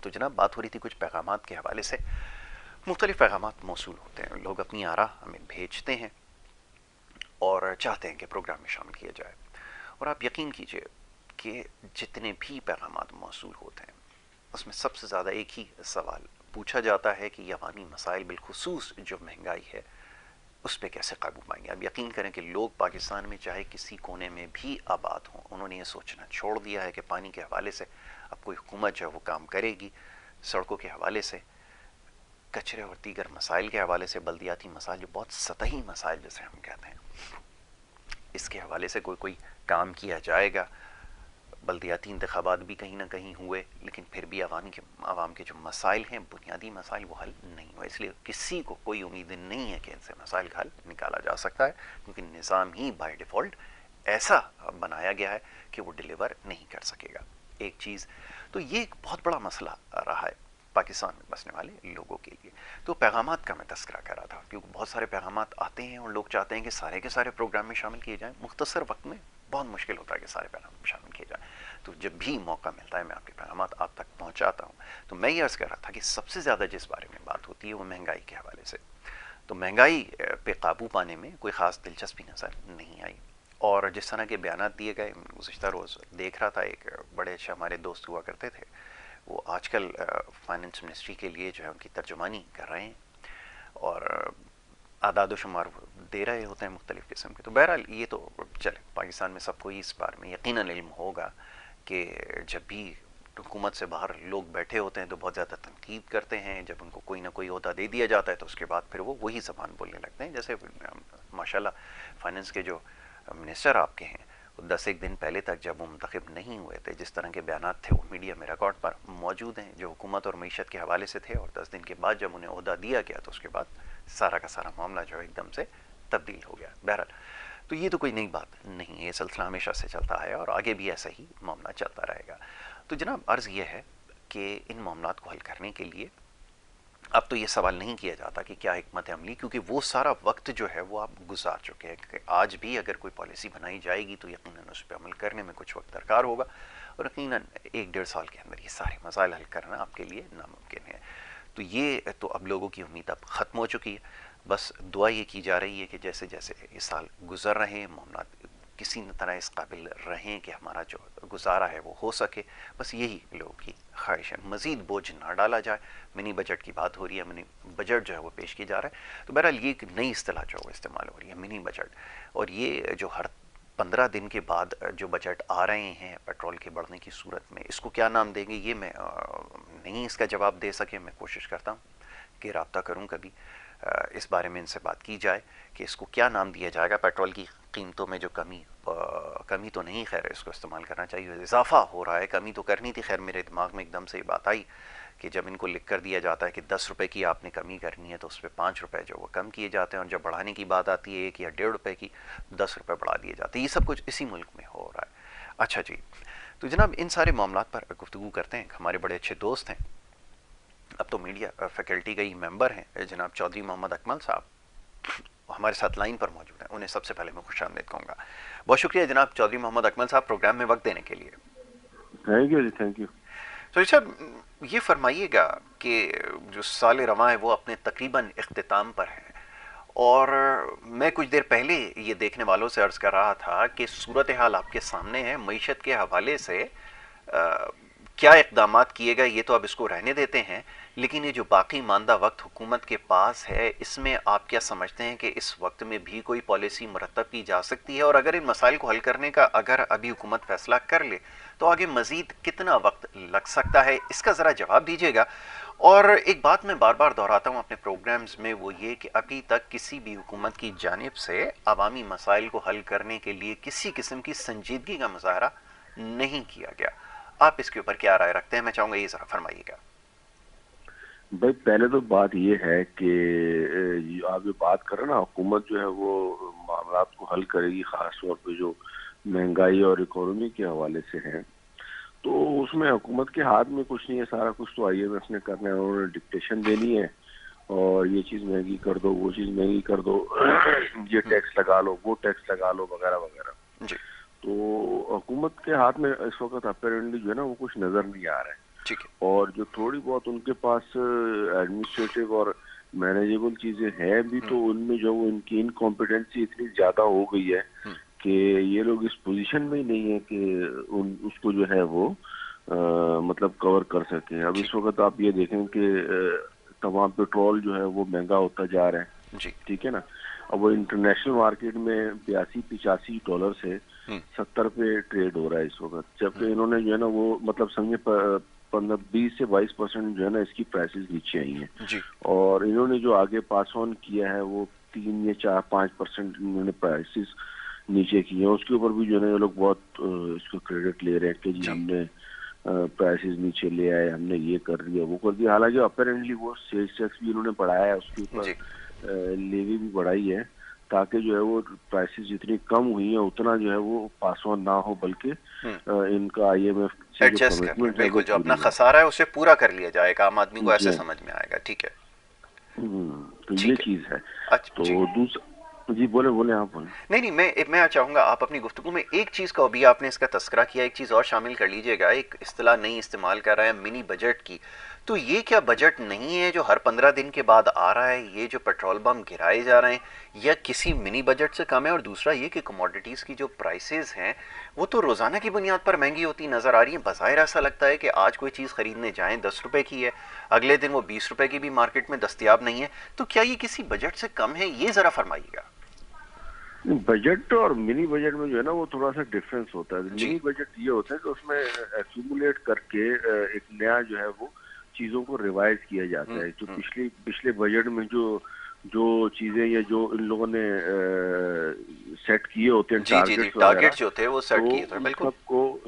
تو جناب بات ہو رہی تھی کچھ پیغامات کے حوالے سے. مختلف پیغامات موصول ہوتے ہیں, لوگ اپنی آراء ہمیں بھیجتے ہیں اور چاہتے ہیں کہ پروگرام میں شامل کیا جائے, اور آپ یقین کیجئے کہ جتنے بھی پیغامات موصول ہوتے ہیں اس میں سب سے زیادہ ایک ہی سوال پوچھا جاتا ہے کہ یہ عوامی مسائل بالخصوص جو مہنگائی ہے اس پہ کیسے قابو پائیں گے. آپ یقین کریں کہ لوگ پاکستان میں چاہے کسی کونے میں بھی آباد ہوں, انہوں نے یہ سوچنا چھوڑ دیا ہے کہ پانی کے حوالے سے اب کوئی حکومت جو ہے وہ کام کرے گی, سڑکوں کے حوالے سے, کچرے اور دیگر مسائل کے حوالے سے, بلدیاتی مسائل جو بہت سطحی مسائل جیسے ہم کہتے ہیں, اس کے حوالے سے کوئی کام کیا جائے گا. بلدیاتی انتخابات بھی کہیں نہ کہیں ہوئے, لیکن پھر بھی عوام کے جو مسائل ہیں, بنیادی مسائل, وہ حل نہیں ہوئے. اس لیے کسی کو کوئی امید نہیں ہے کہ ان سے مسائل کا حل نکالا جا سکتا ہے, کیونکہ نظام ہی بائی ڈیفالٹ ایسا بنایا گیا ہے کہ وہ ڈیلیور نہیں کر سکے گا ایک چیز. تو یہ ایک بہت بڑا مسئلہ رہا ہے پاکستان میں بسنے والے لوگوں کے لیے. تو پیغامات کا میں تذکرہ کر رہا تھا, کیونکہ بہت سارے پیغامات آتے ہیں اور لوگ چاہتے ہیں کہ سارے کے سارے پروگرام میں شامل کیے جائیں. مختصر وقت میں بہت مشکل ہوتا ہے کہ سارے پیغام شامل کیے جائیں. تو جب بھی موقع ملتا ہے میں آپ کے پیغامات آپ تک پہنچاتا ہوں. تو میں یہ عرض کر رہا تھا کہ سب سے زیادہ جس بارے میں بات ہوتی ہے وہ مہنگائی کے حوالے سے. تو مہنگائی پہ قابو پانے میں کوئی خاص دلچسپی نظر نہیں آئی, اور جس طرح کے بیانات دیے گئے, گزشتہ روز دیکھ رہا تھا ایک بڑے اچھے ہمارے دوست ہوا کرتے تھے, وہ آج کل فائننس منسٹری کے لیے جو ہے ان کی ترجمانی کر رہے ہیں اور اعداد و شمار دے رہے ہوتے ہیں مختلف قسم کے. تو بہرحال یہ تو چلے, پاکستان میں سب کو ہی اس بارے میں یقیناً علم ہوگا کہ جب بھی حکومت سے باہر لوگ بیٹھے ہوتے ہیں تو بہت زیادہ تنقید کرتے ہیں. جب ان کو کوئی نہ کوئی عہدہ دے دیا جاتا ہے تو اس کے بعد پھر وہ وہی زبان بولنے لگتے ہیں. جیسے ماشاءاللہ فائننس کے جو منسٹر آپ کے ہیں, 10 دن پہلے تک جب وہ منتخب نہیں ہوئے تھے, جس طرح کے بیانات تھے وہ میڈیا میں ریکارڈ پر موجود ہیں, جو حکومت اور معیشت کے حوالے سے تھے, اور 10 دن کے بعد جب انہیں عہدہ دیا گیا تو اس کے بعد سارا کا سارا معاملہ جو ہے ایک دم سے تبدیل ہو گیا. بہرحال تو یہ تو کوئی نئی بات نہیں ہے, یہ سلسلہ ہمیشہ سے چلتا ہے اور آگے بھی ایسا ہی معاملہ چلتا رہے گا. تو جناب عرض یہ ہے کہ ان معاملات کو حل کرنے کے لیے اب تو یہ سوال نہیں کیا جاتا کہ کیا حکمت عملی, کیونکہ وہ سارا وقت جو ہے وہ آپ گزار چکے ہیں. کہ آج بھی اگر کوئی پالیسی بنائی جائے گی تو یقیناً اس پہ عمل کرنے میں کچھ وقت درکار ہوگا, اور یقیناً 1-1.5 سال کے اندر یہ سارے مسائل حل کرنا آپ کے لیے ناممکن ہے. تو یہ تو اب لوگوں کی امید اب ختم ہو چکی ہے. بس دعا یہ کی جا رہی ہے کہ جیسے جیسے یہ سال گزر رہے ہیں, معاملات کسی طرح اس قابل رہیں کہ ہمارا جو گزارا ہے وہ ہو سکے. بس یہی لوگوں کی خواہش ہے, مزید بوجھ نہ ڈالا جائے. منی بجٹ کی بات ہو رہی ہے, منی بجٹ جو ہے وہ پیش کی جا رہا ہے. تو بہرحال یہ ایک نئی اصطلاح جو ہے وہ استعمال ہو رہی ہے, منی بجٹ. اور یہ جو ہر 15 دن کے بعد جو بجٹ آ رہے ہیں پیٹرول کے بڑھنے کی صورت میں, اس کو کیا نام دیں گے یہ میں نہیں اس کا جواب دے سکے. میں کوشش کرتا ہوں کہ رابطہ کروں کبھی, اس بارے میں ان سے بات کی جائے کہ اس کو کیا نام دیا جائے گا. پیٹرول کی قیمتوں میں جو کمی تو نہیں, خیر اس کو استعمال کرنا چاہیے, اضافہ ہو رہا ہے, کمی تو کرنی تھی. خیر میرے دماغ میں ایک دم سے یہ بات آئی کہ جب ان کو لکھ کر دیا جاتا ہے کہ 10 روپے کی آپ نے کمی کرنی ہے تو اس پہ 5 روپے جو وہ کم کیے جاتے ہیں, اور جب بڑھانے کی بات آتی ہے 1 یا 1.5 روپے کی 10 روپے بڑھا دیے جاتے ہیں. یہ سب کچھ اسی ملک میں ہو رہا ہے. اچھا جی, تو جناب ان سارے معاملات پر گفتگو کرتے ہیں. ہمارے بڑے اچھے دوست ہیں, اب تو میڈیا فیکلٹی کا ہی ممبر ہیں, جناب چودھری محمد اکمل صاحب ہمارے ساتھ لائن پر موجود ہیں. انہیں سب سے پہلے میں خوش آمدید کہوں گا. بہت شکریہ جناب چودھری محمد اکمل صاحب پروگرام میں وقت دینے کے لیے. Thank you ji, thank you. تو صاحب یہ فرمائیے گا کہ جو سال رواں ہے وہ اپنے تقریباً اختتام پر ہے, اور میں کچھ دیر پہلے یہ دیکھنے والوں سے عرض کر رہا تھا کہ صورتحال آپ کے سامنے ہے. معیشت کے حوالے سے کیا اقدامات کیے گئے یہ تو اب اس کو رہنے دیتے ہیں, لیکن یہ جو باقی ماندہ وقت حکومت کے پاس ہے اس میں آپ کیا سمجھتے ہیں کہ اس وقت میں بھی کوئی پالیسی مرتب کی جا سکتی ہے, اور اگر ان مسائل کو حل کرنے کا اگر ابھی حکومت فیصلہ کر لے تو آگے مزید کتنا وقت لگ سکتا ہے, اس کا ذرا جواب دیجیے گا. اور ایک بات میں بار بار دہراتا ہوں اپنے پروگرامز میں, وہ یہ کہ ابھی تک کسی بھی حکومت کی جانب سے عوامی مسائل کو حل کرنے کے لیے کسی قسم کی سنجیدگی کا مظاہرہ نہیں کیا گیا. آپ اس کے اوپر کیا رائے رکھتے ہیں, میں چاہوں گا یہ ذرا فرمائیے گا. بھائی پہلے تو بات یہ ہے کہ آپ جو بات کر رہے ہیں نا, حکومت جو ہے وہ معاملات کو حل کرے گی, خاص طور پہ جو مہنگائی اور اکانومی کے حوالے سے ہیں, تو اس میں حکومت کے ہاتھ میں کچھ نہیں ہے. سارا کچھ تو آئی ایم ایف نے کرنا ہے, انہوں نے ڈکٹیشن دینی ہے اور یہ چیز مہنگی کر دو, وہ چیز مہنگی کر دو, یہ ٹیکس لگا لو, وہ ٹیکس لگا لو, وغیرہ وغیرہ. جی تو حکومت کے ہاتھ میں اس وقت اپیرنٹلی جو ہے نا وہ کچھ نظر نہیں آ رہا ہے. ٹھیک ہے. اور جو تھوڑی بہت ان کے پاس ایڈمنسٹریٹو اور مینیجیبل چیزیں ہیں بھی تو ان میں جو ان کی انکمپیٹنسی اتنی زیادہ ہو گئی ہے کہ یہ لوگ اس پوزیشن میں ہی نہیں ہے کہ اس کو جو ہے وہ مطلب کور کر سکیں. اب اس وقت آپ یہ دیکھیں کہ تمام پیٹرول جو ہے وہ مہنگا ہوتا جا رہا ہے, جی ٹھیک ہے نا. اب وہ انٹرنیشنل مارکیٹ میں $82-85 سے 70 پہ ٹریڈ ہو رہا ہے اس وقت, جبکہ انہوں نے جو ہے نا وہ مطلب سمجھے 20 سے 22% جو ہے نا اس کی پرائسز نیچے آئی ہیں, جی اور انہوں نے جو آگے پاس آن کیا ہے وہ 3 یا 4-5% انہوں نے پرائسز نیچے کی ہیں. اس کے اوپر بھی جو ہے نا یہ لوگ بہت اس کو کریڈٹ لے رہے ہیں کہ جی ہم نے پرائسز نیچے لے آئے, ہم نے یہ کر دیا وہ کر دیا. حالانکہ اپیرنٹلی وہ سیلز ٹیکس بھی انہوں نے بڑھایا ہے, اس کے اوپر لیوی بھی بڑھائی ہے, تاکہ جو ہے وہ پرائسز جتنی کم ہوئی ہیں اتنا جو ہے وہ پاس آن نہ ہو, بلکہ ان کا آئی ایم ایف سے جو ایڈجسٹ کرنا, کمٹمنٹ ہے وہ بالکل جو اپنا پوری ہو. خسارہ ہے اسے پورا کر لیا جائے گا, عام آدمی کو ایسے جی سمجھ میں آئے گا. ٹھیک ہے, تو یہ ٹھیک ہے. چیز ہے. اچھا جی, تو جی بولے آپ بولیں. نہیں میں چاہوں گا آپ اپنی گفتگو میں ایک چیز کو ابھی آپ نے اس کا تذکرہ کیا, ایک چیز اور شامل کر لیجئے گا. ایک اصطلاح نئی استعمال کر رہا ہے منی بجٹ کی. تو یہ کیا بجٹ نہیں ہے جو ہر 15 دن کے بعد آ رہا ہے, یہ جو پیٹرول بم گرائے جا رہے ہیں, یا کسی منی بجٹ سے کم ہے؟ اور دوسرا یہ کہ کموڈیٹیز کی جو پرائسز ہیں وہ تو روزانہ کی بنیاد پر مہنگی ہوتی نظر آ رہی ہیں. بظاہر ایسا لگتا ہے کہ آج کوئی چیز خریدنے جائیں 10 روپے کی ہے, اگلے دن وہ 20 روپے کی بھی مارکیٹ میں دستیاب نہیں ہے. تو کیا یہ کسی بجٹ سے کم ہے؟ یہ ذرا فرمائیے گا. بجٹ اور منی بجٹ میں جو ہے نا وہ تھوڑا سا ڈفرینس ہوتا ہے. جی منی بجٹ یہ ہوتا ہے کہ اس میں ایکومولیٹ کر کے ایک نیا جو ہے وہ چیزوں کو ریوائز کیا جاتا ہے. جو پچھلے بجٹ میں جو چیزیں یا جو ان لوگوں نے سیٹ کیے ہوتے ہیں جی جی جی ٹارگیٹس وغیرہ, ٹارگیٹ جو تھے وہ تو سیٹ کیے تھے, ان بالکل. سب کو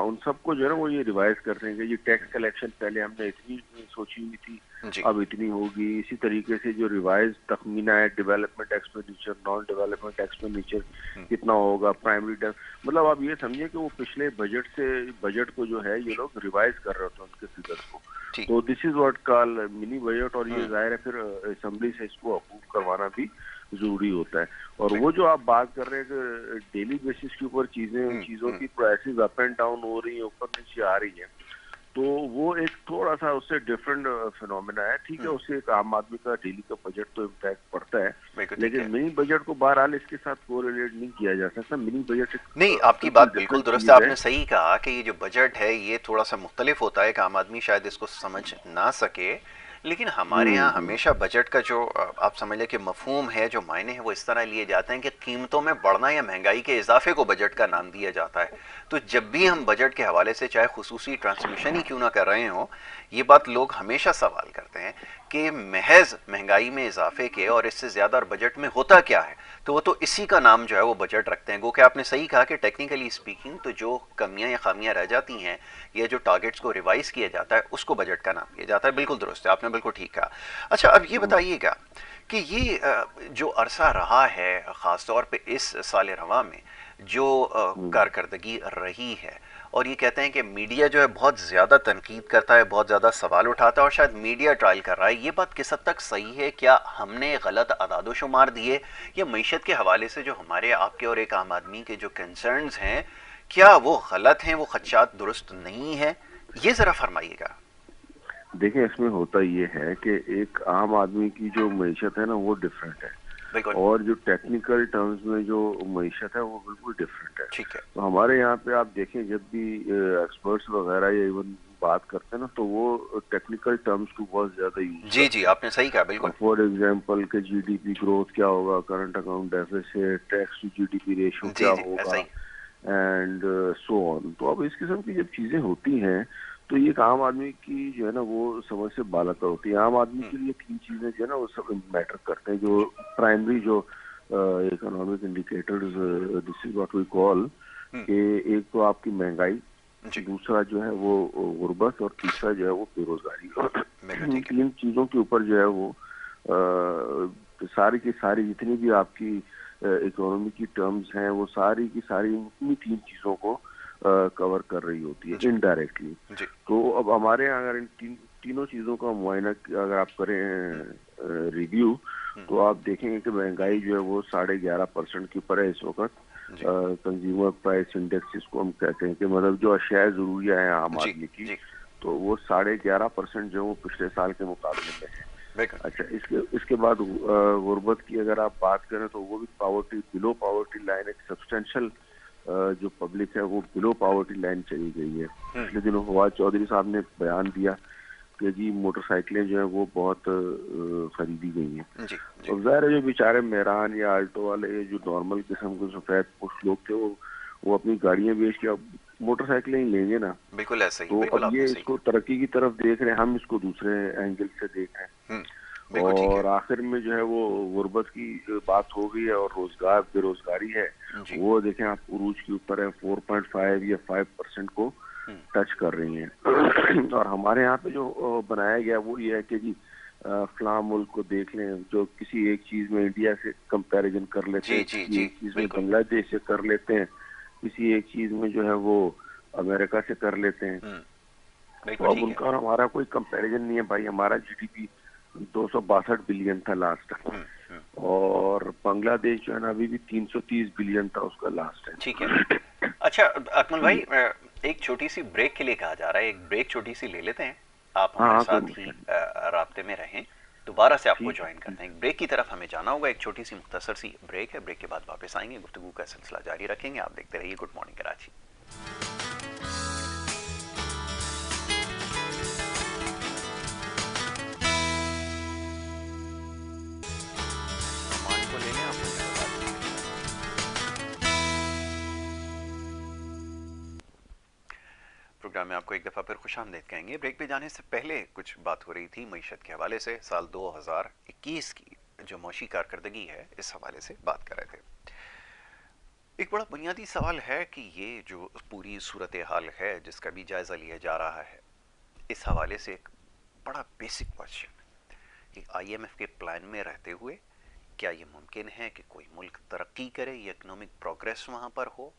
ان سب کو جو ہے نا وہ یہ ریوائز کرتے ہیں کہ یہ ٹیکس کلیکشن پہلے ہم نے اتنی سوچی ہوئی تھی, جی اب اتنی ہوگی. اسی طریقے سے جو ریوائز تخمینہ ہے development expenditure, non development expenditure کتنا ہوگا, پرائمری ٹیکس, مطلب آپ یہ سمجھیں کہ وہ پچھلے بجٹ کو جو ہے یہ لوگ ریوائز کر رہے ہوتے ہیں ان کے فگرز کو. ٹھیک. تو دس is what call money budget, اور یہ ظاہر ہے پھر اسمبلی سے اس کو اپروو کروانا بھی ضروری ہوتا ہے. اور وہ جو آپ بات کر رہے ہیں کہ ڈیلی بیسس کے اوپر چیزوں کی پرائسز اپ اینڈ ڈاؤن ہو رہی ہیں, اوپر نیچے آ رہی ہیں, تو وہ ایک تھوڑا سا اس سے ڈفرینٹ فینومینا ہے. ٹھیک ہے, اس سے ایک عام آدمی کا ڈیلی کا بجٹ تو امپیکٹ پڑتا ہے, بالکل ٹھیک ہے. لیکن منی بجٹ کو بہرحال اس کے ساتھ کوریلیٹ نہیں کیا جا سکتا. منی بجٹ ایک نہیں, آپ کی بالکل بات بالکل ڈفرینٹ درست ہے. چیز آپ ہے. نے صحیح کہا کہ یہ جو بجٹ ہے یہ تھوڑا سا مختلف ہوتا ہے کہ عام آدمی شاید اس کو سمجھ نہ سکے, لیکن ہمارے ہاں ہمیشہ بجٹ کا جو آپ سمجھ لیں کہ مفہوم ہے, جو معنی ہے, وہ اس طرح لیے جاتے ہیں کہ قیمتوں میں بڑھنا یا مہنگائی کے اضافے کو بجٹ کا نام دیا جاتا ہے. تو جب بھی ہم بجٹ کے حوالے سے چاہے خصوصی ٹرانسمیشن ہی کیوں نہ کر رہے ہوں, یہ بات لوگ ہمیشہ سوال کرتے ہیں کہ محض مہنگائی میں اضافے کے اور اس سے زیادہ اور بجٹ میں ہوتا کیا ہے. تو وہ تو اسی کا نام جو ہے وہ بجٹ رکھتے ہیں. گو کہ آپ نے صحیح کہا کہ ٹیکنیکلی اسپیکنگ تو جو کمیاں یا خامیاں رہ جاتی ہیں یا جو ٹارگیٹس کو ریوائز کیا جاتا ہے اس کو بجٹ کا نام دیا جاتا ہے. بالکل درست ہے, آپ نے بالکل ٹھیک کہا. اچھا, اب یہ بتائیے گا کہ یہ جو عرصہ رہا ہے خاص طور پہ اس سال رواں میں جو کارکردگی رہی ہے, اور یہ کہتے ہیں کہ میڈیا جو ہے بہت زیادہ تنقید کرتا ہے, بہت زیادہ سوال اٹھاتا ہے, اور شاید میڈیا ٹرائل کر رہا ہے. یہ بات کس حد تک صحیح ہے؟ کیا ہم نے غلط اعداد و شمار دیے, یا معیشت کے حوالے سے جو ہمارے آپ کے اور ایک عام آدمی کے جو کنسرنز ہیں کیا وہ غلط ہیں, وہ خدشات درست نہیں ہیں؟ یہ ذرا فرمائیے گا. دیکھیں, اس میں ہوتا یہ ہے کہ ایک عام آدمی کی جو معیشت ہے نا وہ ڈفرینٹ ہے, بالکل اور جو ٹیکنیکل ٹرمز میں جو معیشت ہے وہ بالکل ڈفرینٹ ہے. ٹھیک ہے. تو ہمارے یہاں پہ آپ دیکھیں جب بھی ایکسپرٹس وغیرہ یا ایون بات کرتے ہیں نا, تو وہ ٹیکنیکل ٹرمز کو بہت زیادہ یوز جی کرتے جی, ہیں. آپ نے صحیح کہا, بالکل. فار ایگزامپل کہ جی ڈی پی گروتھ کیا ہوگا, current account deficit, tax to G D P ratio جی کیا جی ایسا ہوگا, ہی. اینڈ سو آن. تو اب اس قسم کی جب چیزیں ہوتی ہیں تو یہ ایک عام آدمی کی جو ہے نا وہ سمجھ سے بالا تر ہوتی ہے. عام آدمی کے لیے 3 چیزیں جو ہے نا وہ سب میٹر کرتے ہیں, جو پرائمری جو economic indicators, this is what we call, کہ ایک تو آپ کی مہنگائی, دوسرا جو ہے وہ غربت, اور تیسرا جو ہے وہ بے روزگاری. ان 3 چیزوں کے اوپر جو ہے وہ ساری کی ساری جتنی بھی آپ کی اکنامی کی ٹرمز ہیں وہ ساری کی ساری انہی 3 چیزوں کو کور کر رہی ہوتی ہے انڈائریکٹلی. تو اب ہمارے یہاں اگر ان تینوں چیزوں کا معائنہ اگر آپ کریں ریویو, تو آپ دیکھیں گے کہ مہنگائی جو ہے وہ 11.5% کے اوپر ہے اس وقت. کنزیومر پرائس انڈیکس جس کو ہم کہتے ہیں, کہ مطلب جو اشیاء ضروریہ ہیں عام آدمی کی, تو وہ 11.5% جو وہ پچھلے سال کے مقابلے میں ہے. اچھا اس کے بعد غربت کی اگر آپ بات کریں تو وہ بھی پاورٹی بلو پاورٹی لائن ایک سبسٹینشل جو پبلک ہے وہ بلو پاورٹی لائن چلی گئی ہے. پچھلے دنوں فواد چودھری صاحب نے بیان دیا کہ جی موٹر سائیکلیں جو ہیں وہ بہت خریدی گئی ہیں. اب ظاہر ہے جو بیچارے مہران یا آلٹو والے جو نارمل قسم کے سفید پوش لوگ تھے وہ اپنی گاڑیاں بیچ کے اب موٹر سائیکلیں ہی لیں گے نا. بالکل ایسا ہی. تو اب یہ اس کو ترقی کی طرف دیکھ رہے ہیں, ہم اس کو دوسرے اینگل سے دیکھ رہے ہیں. اور آخر میں جو ہے وہ غربت کی بات ہو گئی ہے اور روزگار بے روزگاری ہے وہ دیکھیں آپ عروج کے اوپر ہے, 4.5 یا 5% کو ٹچ کر رہی ہیں. اور ہمارے یہاں پہ جو بنایا گیا وہ یہ ہے کہ جی فلاں ملک کو دیکھ لیں, جو کسی ایک چیز میں انڈیا سے کمپیریزن کر لیتے ہیں, کسی ایک چیز میں بنگلہ دیش سے کر لیتے ہیں, کسی ایک چیز میں جو ہے وہ امریکہ سے کر لیتے ہیں. تو اب ان کا اور ہمارا کوئی کمپیریزن نہیں ہے بھائی. ہمارا جی ڈی پی 262 بلین تھا لاسٹ, اور بنگلہ دیش جو ہے نا ابھی بھی 330 بلین تھا اس کا لاسٹ ہے. ٹھیک ہے. اچھا اکمل بھائی, ایک چھوٹی سی بریک کے لیے کہا جا رہا ہے, ایک بریک چھوٹی سی لے لیتے ہیں, آپ ہمارے ساتھ ہی رابطے میں رہیں, دوبارہ سے آپ کو جوائن کرتے ہیں. ایک بریک کی طرف ہمیں جانا ہوگا, ایک چھوٹی سی مختصر سی بریک ہے, بریک کے بعد واپس آئیں گے, گفتگو کا سلسلہ جاری رکھیں گے. آپ دیکھتے رہیے گڈ مارننگ کراچی. پروگرام میں آپ کو ایک دفعہ پھر خوش آمدید کہیں گے. بریک پہ جانے سے پہلے کچھ بات ہو رہی تھی معیشت کے حوالے سے. سال 2021 کی جو معاشی کارکردگی ہے اس حوالے سے بات کر رہے تھے. ایک بڑا بنیادی سوال ہے کہ یہ جو پوری صورتحال ہے جس کا بھی جائزہ لیا جا رہا ہے, اس حوالے سے ایک بڑا بیسک کوشچن کہ آئی ایم ایف کے پلان میں رہتے ہوئے کیا یہ ممکن ہے کہ کوئی ملک ترقی کرے یا اکنامک پروگریس وہاں پر ہو؟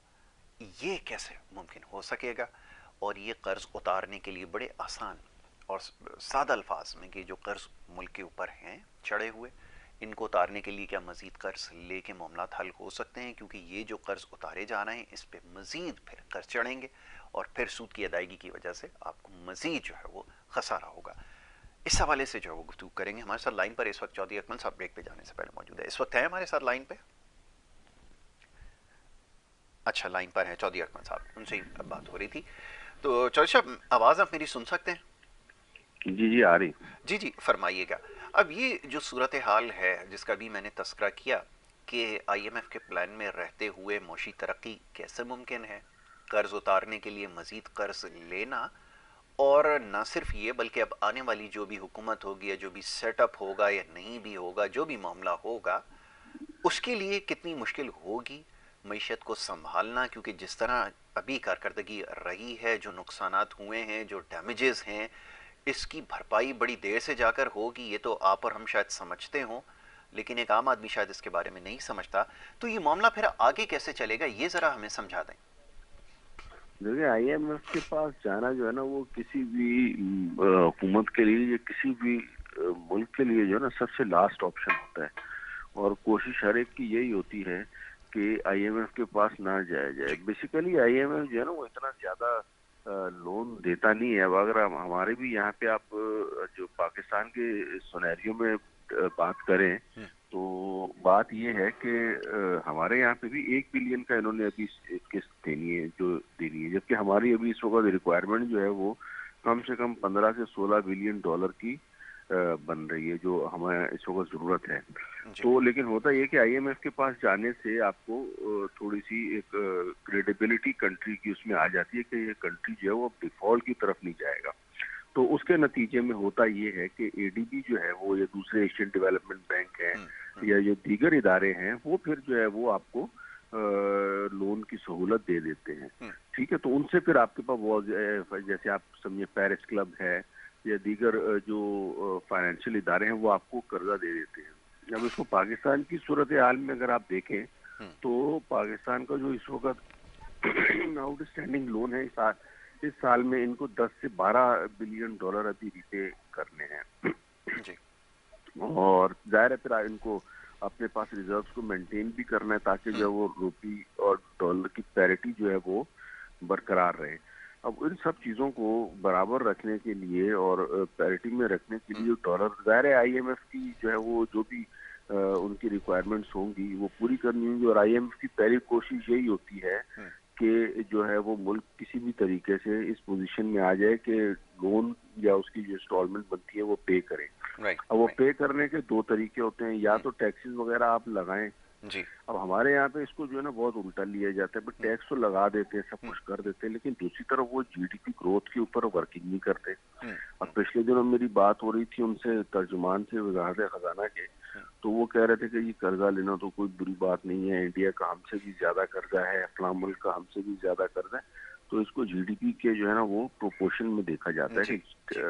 یہ کیسے ممکن ہو سکے گا؟ اور یہ قرض اتارنے کے لیے بڑے آسان اور سادہ الفاظ میں کہ جو قرض ملک کے اوپر ہیں چڑھے ہوئے, ان کو اتارنے کے لیے کیا مزید قرض لے کے معاملات حل ہو سکتے ہیں؟ کیونکہ یہ جو قرض اتارے جا رہے ہیں اس پہ مزید پھر قرض چڑھیں گے اور پھر سود کی ادائیگی کی وجہ سے آپ کو مزید جو ہے وہ خسارہ ہوگا. اس حوالے سے جو ہے وہ گفتگو کریں گے. ہمارے ساتھ لائن پر اس وقت چودھری اکمل صاحب بریک پہ جانے سے پہلے موجود ہے. اس وقت ہے ہمارے ساتھ لائن پہ؟ اچھا لائن پر ہیں چودھری اکمل صاحب, ان سے ہی بات ہو رہی تھی. تو چودھری صاحب آواز آپ میری سن سکتے ہیں؟ جی آ رہی. جی فرمائیے گا. اب یہ جو صورتحال ہے جس کا بھی میں نے تذکرہ کیا کہ آئی ایم ایف کے پلان میں رہتے ہوئے معاشی ترقی کیسے ممکن ہے, قرض اتارنے کے لیے مزید قرض لینا, اور نہ صرف یہ بلکہ اب آنے والی جو بھی حکومت ہوگی یا جو بھی سیٹ اپ ہوگا یا نہیں بھی ہوگا, جو بھی معاملہ ہوگا اس کے لیے کتنی مشکل ہوگی معیشت کو سنبھالنا, کیونکہ جس طرح ابھی کارکردگی رہی ہے, جو نقصانات ہوئے ہیں, جو ڈیمیجز ہیں, اس کی بھرپائی بڑی دیر سے جا کر ہوگی. یہ تو آپ اور ہم شاید سمجھتے ہوں, لیکن ایک عام آدمی شاید اس کے بارے میں نہیں سمجھتا. تو یہ معاملہ پھر آگے کیسے چلے گا, یہ ذرا ہمیں سمجھا دیں. دیکھیں آئی ایم ایف کے پاس جانا جو ہے نا وہ کسی بھی حکومت کے لیے یا کسی بھی ملک کے لیے جو ہے نا سب سے لاسٹ آپشن ہوتا ہے, اور کوشش ہر ایک کی یہی ہوتی ہے کہ آئی ایم ایف کے پاس نہ جایا جائے. بیسیکلی آئی ایم ایف جو ہے نا وہ اتنا زیادہ لون دیتا نہیں ہے. اب اگر ہمارے بھی یہاں پہ آپ جو پاکستان کے سینیریو میں بات کریں تو بات یہ ہے کہ ہمارے یہاں پہ بھی 1 بلین کا انہوں نے ابھی قسط دینی ہے جو دینی ہے, جبکہ ہماری ابھی اس وقت ریکوائرمنٹ جو ہے وہ کم سے کم 15 سے 16 بلین ڈالر کی بن رہی ہے جو ہمیں اس وقت ضرورت ہے. تو لیکن ہوتا یہ کہ آئی ایم ایف کے پاس جانے سے آپ کو تھوڑی سی ایک کریڈیبلٹی کنٹری کی اس میں آ جاتی ہے کہ یہ کنٹری جو ہے وہ ڈیفالٹ کی طرف نہیں جائے گا. تو اس کے نتیجے میں ہوتا یہ ہے کہ اے ڈی بی جو ہے وہ یا دوسرے ایشین ڈیولپمنٹ بینک ہیں یا جو دیگر ادارے ہیں وہ پھر جو ہے وہ آپ کو لون کی سہولت دے دیتے ہیں. ٹھیک ہے, تو ان سے پھر آپ کے پاس جیسے آپ سمجھے پیرس کلب ہے یا دیگر جو فائنینشیل ادارے ہیں وہ آپ کو قرضہ دے دیتے ہیں. اب اس کو پاکستان کی صورتحال میں اگر آپ دیکھیں تو پاکستان کا جو اس وقت آؤٹ اسٹینڈنگ لون ہے اس سال میں ان کو 10 سے 12 بلین ڈالر ابھی ریپے کرنے ہیں. اور ظاہر ہے پھر ان کو اپنے پاس ریزروز کو مینٹین بھی کرنا ہے تاکہ جو وہ روپی اور ڈالر کی پیرٹی جو ہے وہ برقرار رہے. اب ان سب چیزوں کو برابر رکھنے کے لیے اور پیرٹی میں رکھنے کے لیے ڈالر ظاہر ہے آئی ایم ایف کی جو ہے وہ جو بھی ان کی ریکوائرمنٹس ہوں گی وہ پوری کرنی ہوں گی، اور آئی ایم ایف کی پہلی کوشش یہی ہوتی ہے کہ جو ہے وہ ملک کسی بھی طریقے سے اس پوزیشن میں آ جائے کہ لون یا اس کی جو انسٹالمنٹ بنتی ہے وہ پے کرے. اب وہ پے کرنے کے دو طریقے ہوتے ہیں، یا تو ٹیکسز وغیرہ آپ لگائیں. جی اب ہمارے یہاں پہ اس کو جو ہے نا بہت الٹا لیا جاتا ہے، بٹ ٹیکس تو لگا دیتے ہیں، سب کچھ کر دیتے ہیں، لیکن دوسری طرف وہ جی ڈی پی گروتھ کے اوپر ورکنگ نہیں کرتے. اب پچھلے دنوں میری بات ہو رہی تھی ان سے، ترجمان سے وزارت خزانہ کے، تو وہ کہہ رہے تھے کہ یہ قرضہ لینا تو کوئی بری بات نہیں ہے، انڈیا کا ہم سے بھی زیادہ قرضہ ہے، فلاں ملک کا ہم سے بھی زیادہ قرضہ ہے، تو اس کو جی ڈی پی کے جو ہے نا وہ پروپورشن میں دیکھا جاتا ہے کہ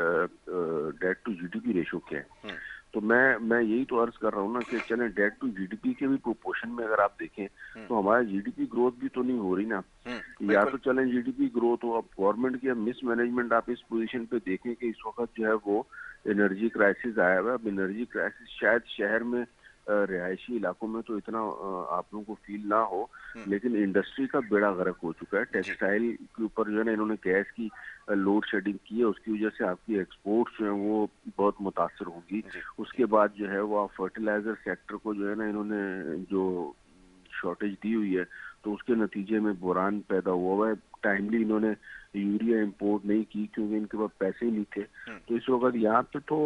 debt to G D P ratio کیا ہے. تو میں یہی تو عرض کر رہا ہوں نا کہ چلیں debt to G D P کے بھی پروپورشن میں اگر آپ دیکھیں تو ہمارا جی ڈی پی گروتھ بھی تو نہیں ہو رہی نا. یا تو چلیں جی ڈی پی گروتھ ہو. اب گورنمنٹ کی مس مینجمنٹ آپ اس پوزیشن پہ دیکھیں کہ اس وقت جو ہے وہ انرجی کرائسس آیا ہوا ہے. اب انرجی کرائسس شاید شہر میں رہائشی علاقوں میں تو اتنا آپ لوگوں کو فیل نہ ہو، لیکن انڈسٹری کا بیڑا غرق ہو چکا ہے. ٹیکسٹائل کے اوپر جو ہے نا انہوں نے گیس کی لوڈ شیڈنگ کی ہے، اس کی وجہ سے آپ کی ایکسپورٹس جو ہیں وہ بہت متاثر ہوگی. اس کے بعد جو ہے وہ آپ فرٹیلائزر سیکٹر کو جو ہے نا انہوں نے جو شارٹیج دی ہوئی ہے تو اس کے نتیجے میں بحران پیدا ہوا ہے. ٹائملی انہوں نے یوریا امپورٹ نہیں کی کیونکہ ان کے پاس پیسے ہی نہیں تھے. تو اس وقت یہاں پہ تو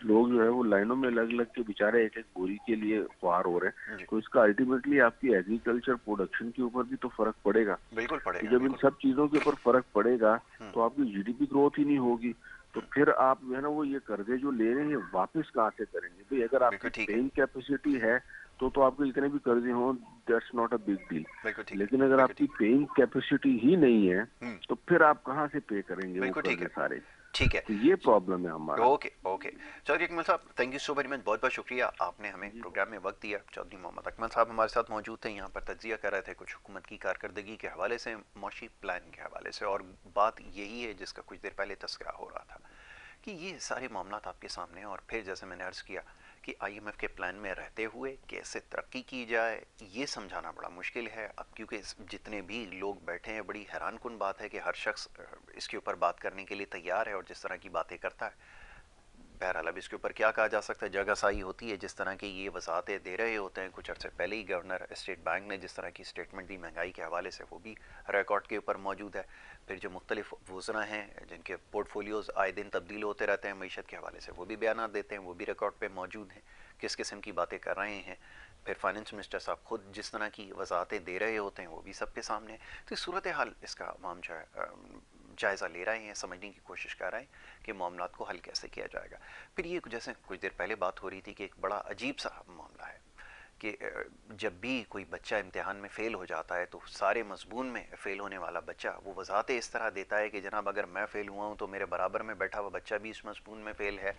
لوگ جو ہے وہ لائنوں میں لگ لگ کے بےچارے ایک ایک بوری کے لیے خوار ہو رہے ہیں. تو اس کا الٹیمیٹلی آپ کی ایگریکلچر پروڈکشن کے اوپر بھی تو فرق پڑے گا. بالکل پڑے تو گا. جب ان سب چیزوں کے اوپر فرق پڑے گا تو آپ کی جی ڈی پی گروتھ ہی نہیں ہوگی. تو پھر آپ جو ہے نا وہ یہ قرضے جو لے رہے ہیں واپس کہاں سے کریں گے بھائی؟ اگر آپ کی پیئنگ کیپیسٹی ہے تو آپ کے جتنے بھی قرضے ہوں that's not a big deal. لیکن اگر آپ کی پیئنگ کیپیسٹی ہی نہیں ہے تو پھر آپ کہاں سے پے کریں گے وہ قرضے سارے؟ ٹھیک ہے، تو یہ پرابلم ہے ہمارا. اوکے چودھری اکمل صاحب، thank you so very much, بہت بہت شکریہ، آپ نے ہمیں پروگرام میں وقت دیا. چودھری محمد اکمل صاحب ہمارے ساتھ موجود تھے، یہاں پر تجزیہ کر رہے تھے کچھ حکومت کی کارکردگی کے حوالے سے، معاشی پلان کے حوالے سے، اور بات یہی ہے جس کا کچھ دیر پہلے تذکرہ ہو رہا تھا کہ یہ سارے معاملات آپ کے سامنے ہیں. اور پھر جیسے میں نے عرض کیا کہ آئی ایم ایف کے پلان میں رہتے ہوئے کیسے ترقی کی جائے یہ سمجھانا بڑا مشکل ہے. اب کیونکہ جتنے بھی لوگ بیٹھے ہیں، بڑی حیران کن بات ہے کہ ہر شخص اس کے اوپر بات کرنے کے لیے تیار ہے اور جس طرح کی باتیں کرتا ہے. بہرحال اب اس کے اوپر کیا کہا جا سکتا ہے، جگہ سائی ہوتی ہے. جس طرح کی یہ وضاحتیں دے رہے ہوتے ہیں، کچھ عرصے پہلے ہی گورنر اسٹیٹ بینک نے جس طرح کی اسٹیٹمنٹ دی مہنگائی کے حوالے سے، وہ بھی ریکارڈ کے اوپر موجود ہے. پھر جو مختلف وزراء ہیں جن کے پورٹ فولیوز آئے دن تبدیل ہوتے رہتے ہیں معیشت کے حوالے سے، وہ بھی بیانات دیتے ہیں، وہ بھی ریکارڈ پہ موجود ہیں کس قسم کی باتیں کر رہے ہیں. پھر فائنانس منسٹر صاحب خود جس طرح کی وضاحتیں دے رہے ہوتے ہیں وہ بھی سب کے سامنے ہے. تو صورتحال اس کا عوام جو ہے جائزہ لے رہے ہیں، سمجھنے کی کوشش کر رہے ہیں کہ معاملات کو حل کیسے کیا جائے گا. پھر یہ جیسے کچھ دیر پہلے بات ہو رہی تھی کہ ایک بڑا عجیب سا معاملہ ہے کہ جب بھی کوئی بچہ امتحان میں فیل ہو جاتا ہے تو سارے مضمون میں فیل ہونے والا بچہ وہ وضاحتیں اس طرح دیتا ہے کہ جناب اگر میں فیل ہوا ہوں تو میرے برابر میں بیٹھا ہوا بچہ بھی اس مضمون میں فیل ہے،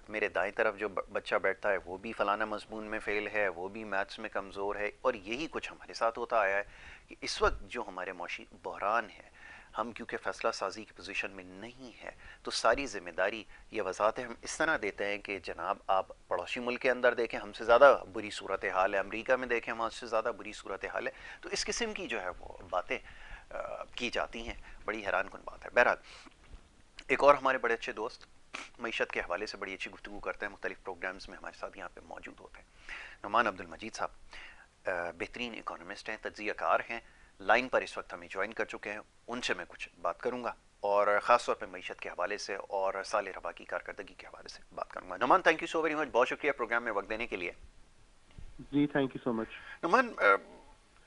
میرے دائیں طرف جو بچہ بیٹھتا ہے وہ بھی فلانا مضمون میں فیل ہے، وہ بھی میتھس میں کمزور ہے. اور یہی کچھ ہمارے ساتھ ہوتا آیا ہے کہ اس وقت جو ہمارے معاشی بحران ہے، ہم کیونکہ فیصلہ سازی کی پوزیشن میں نہیں ہے تو ساری ذمہ داری یہ وضاحتیں ہم اس طرح دیتے ہیں کہ جناب آپ پڑوسی ملک کے اندر دیکھیں ہم سے زیادہ بری صورتحال ہے، امریکہ میں دیکھیں وہاں سے زیادہ بری صورتحال ہے. تو اس قسم کی جو ہے وہ باتیں کی جاتی ہیں، بڑی حیران کن بات ہے. بہرحال ایک اور ہمارے بڑے اچھے دوست معیشت کے حوالے سے بڑی اچھی گفتگو کرتے ہیں، مختلف پروگرامز میں ہمارے ساتھ یہاں پہ موجود ہوتے ہیں. نعمان عبد المجید صاحب بہترین اکانومسٹ ہیں، تجزیہ کار ہیں، لائن پر اس وقت ہمیں جوائن کر چکے ہیں. ان سے میں کچھ بات کروں گا اور خاص طور پہ معیشت کے حوالے سے اور سال ربا کی کارکردگی کے حوالے سے بات کروں گا. Noman thank you so very much, بہت شکریہ پروگرام میں وقت دینے کے لیے. جی thank you so much. Noman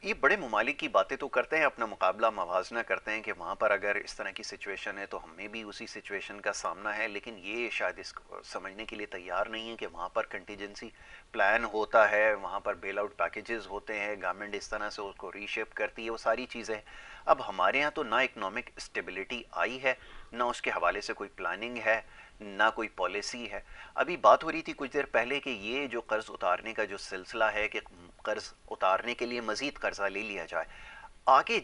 یہ بڑے ممالک کی باتیں تو کرتے ہیں، اپنا مقابلہ موازنہ کرتے ہیں کہ وہاں پر اگر اس طرح کی سچویشن ہے تو ہمیں بھی اسی سچویشن کا سامنا ہے، لیکن یہ شاید اس کو سمجھنے کے لیے تیار نہیں ہے کہ وہاں پر کنٹیجنسی پلان ہوتا ہے، وہاں پر بیل آؤٹ پیکیجز ہوتے ہیں، گورنمنٹ اس طرح سے اس کو ری شیپ کرتی ہے، وہ ساری چیزیں. اب ہمارے ہاں تو نہ اکنامک اسٹیبلٹی آئی ہے، نہ اس کے حوالے سے کوئی پلاننگ ہے، نہ کوئی پالیسی ہے. ابھی بات ہو رہی تھی کچھ دیر پہلے کہ یہ جو قرض اتارنے کا جو سلسلہ ہے کہ قرض اتارنے کے لیے مزید قرضہ لے لیا جائے، آگے